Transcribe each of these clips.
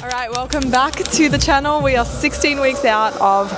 Alright, welcome back to the channel. We are 16 weeks out of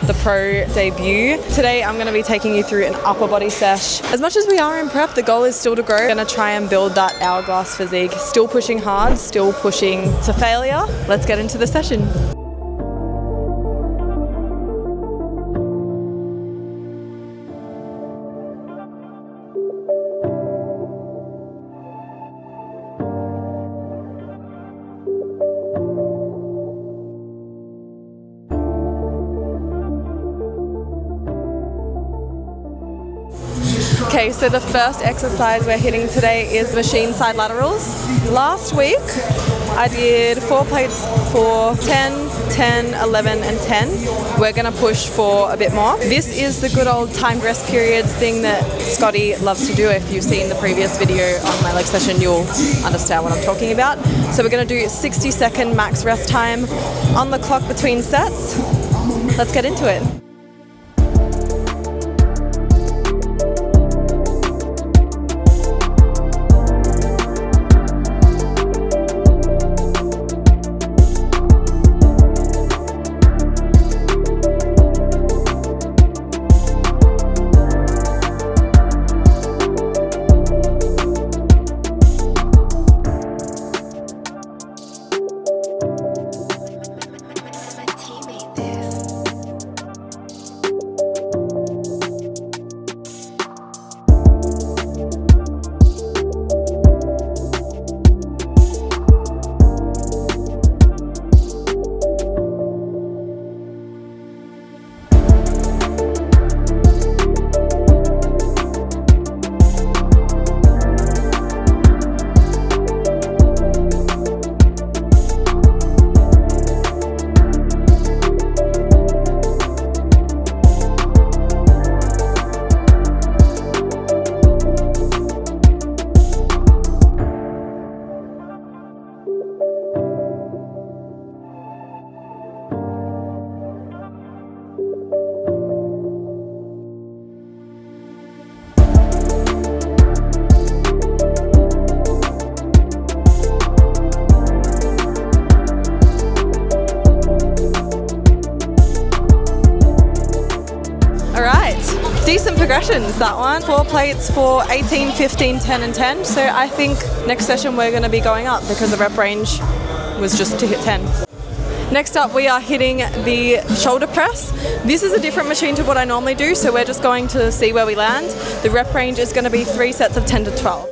the pro debut. Today I'm going to be taking you through an upper body sesh. As much as we are in prep, the goal is still to grow. I'm going to try and build that hourglass physique. Still pushing hard, still pushing to failure. Let's get into the session. Okay, so the first exercise we're hitting today is machine side laterals. Last week, I did 4 plates for 10, 10, 11, and 10. We're gonna push for a bit more. This is the good old timed rest periods thing that Scotty loves to do. If you've seen the previous video on my leg session, you'll understand what I'm talking about. So we're gonna do 60-second max rest time on the clock between sets. Let's get into it. Decent progressions, that one. 4 plates for 18, 15, 10, and 10. So I think next session we're going to be going up because the rep range was just to hit 10. Next up, we are hitting the shoulder press. This is a different machine to what I normally do, so we're just going to see where we land. The rep range is going to be 3 sets of 10 to 12.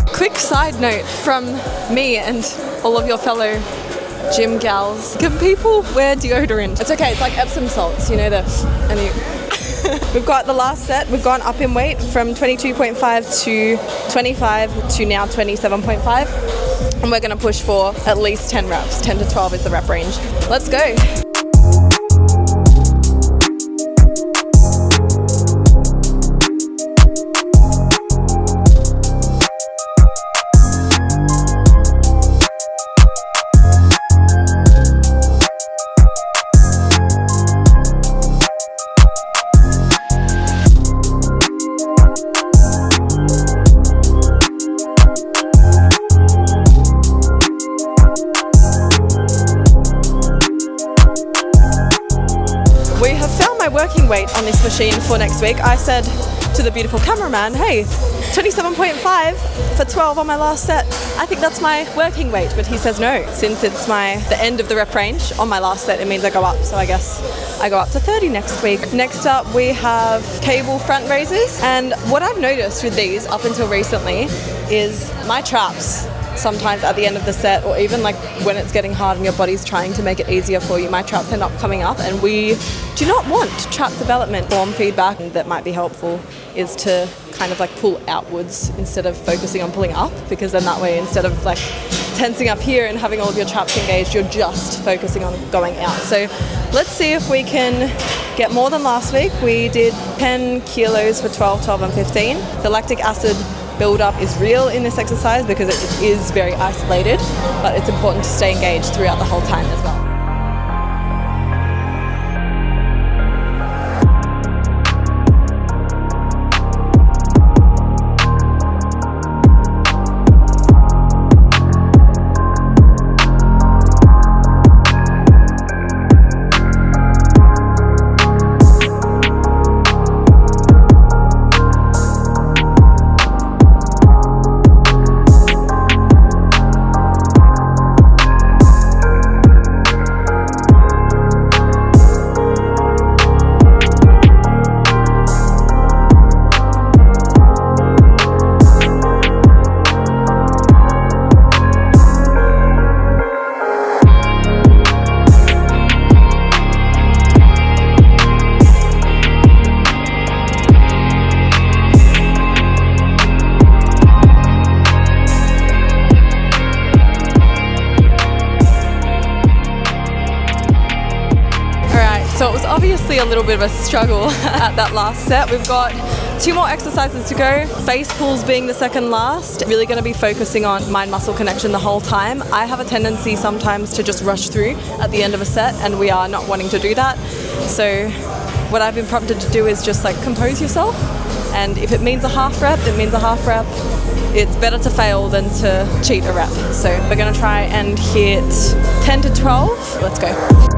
Quick side note from me and all of your fellow gym gals. Can people wear deodorant? It's okay, it's like Epsom salts, you know this. We've got the last set, we've gone up in weight from 22.5 to 25 to now 27.5. And we're gonna push for at least 10 reps. 10 to 12 is the rep range. Let's go. Working weight on this machine for next week. I said to the beautiful cameraman, hey, 27.5 for 12 on my last set. I think that's my working weight, but he says no. Since it's the end of the rep range on my last set, it means I go up. So I guess I go up to 30 next week. Next up, we have cable front raises. And what I've noticed with these up until recently is my traps sometimes at the end of the set, or even like when it's getting hard and your body's trying to make it easier for you, my traps end up coming up, and we do not want trap development. Form feedback that might be helpful is to kind of like pull outwards instead of focusing on pulling up, because then that way, instead of like tensing up here and having all of your traps engaged, you're just focusing on going out. So let's see if we can get more than last week. We did 10 kilos for 12, 12 and 15. The lactic acid build-up is real in this exercise because it is very isolated, but it's important to stay engaged throughout the whole time as well. So it was obviously a little bit of a struggle at that last set. We've got 2 more exercises to go. Face pulls being the second last. Really going to be focusing on mind-muscle connection the whole time. I have a tendency sometimes to just rush through at the end of a set, and we are not wanting to do that. So what I've been prompted to do is just like compose yourself. And if it means a half rep, it means a half rep. It's better to fail than to cheat a rep. So we're going to try and hit 10 to 12. Let's go.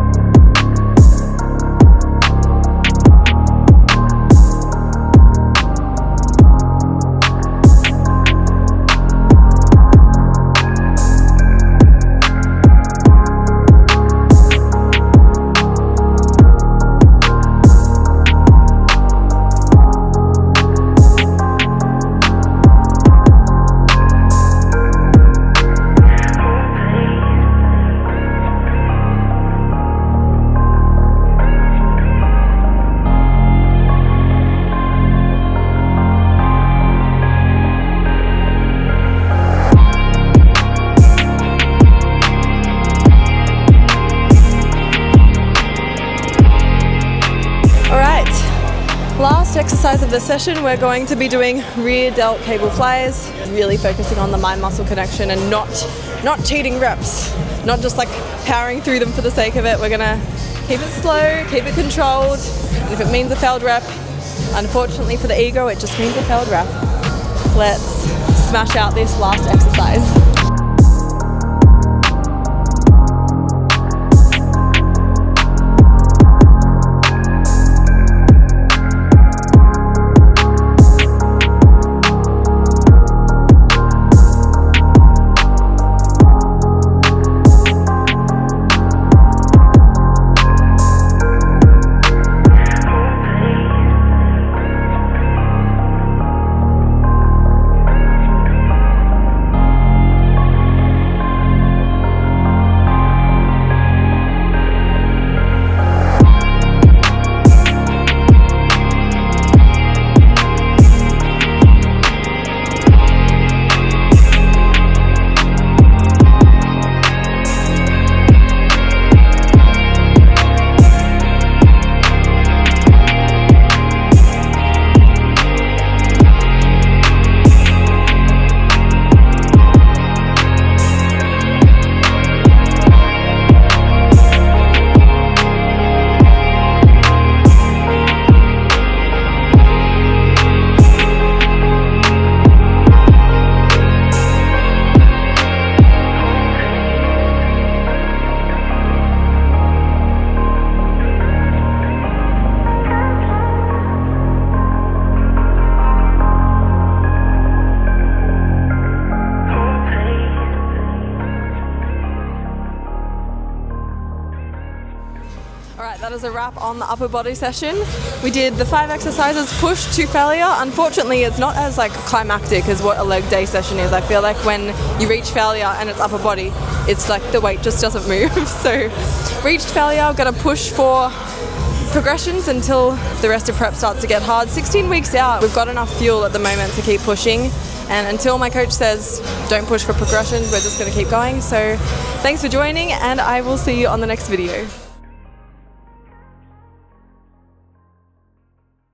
Last exercise of the session, we're going to be doing rear delt cable flies, really focusing on the mind-muscle connection and not cheating reps, not just like powering through them for the sake of it. We're gonna keep it slow, keep it controlled, and if it means a failed rep, unfortunately for the ego, it just means a failed rep. Let's smash out this last exercise. Alright, that is a wrap on the upper body session. We did the 5 exercises, push to failure. Unfortunately, it's not as like climactic as what a leg day session is. I feel like when you reach failure and it's upper body, it's like the weight just doesn't move. So reached failure, gonna push for progressions until the rest of prep starts to get hard. 16 weeks out, we've got enough fuel at the moment to keep pushing. And until my coach says don't push for progressions, we're just gonna keep going. So thanks for joining, and I will see you on the next video.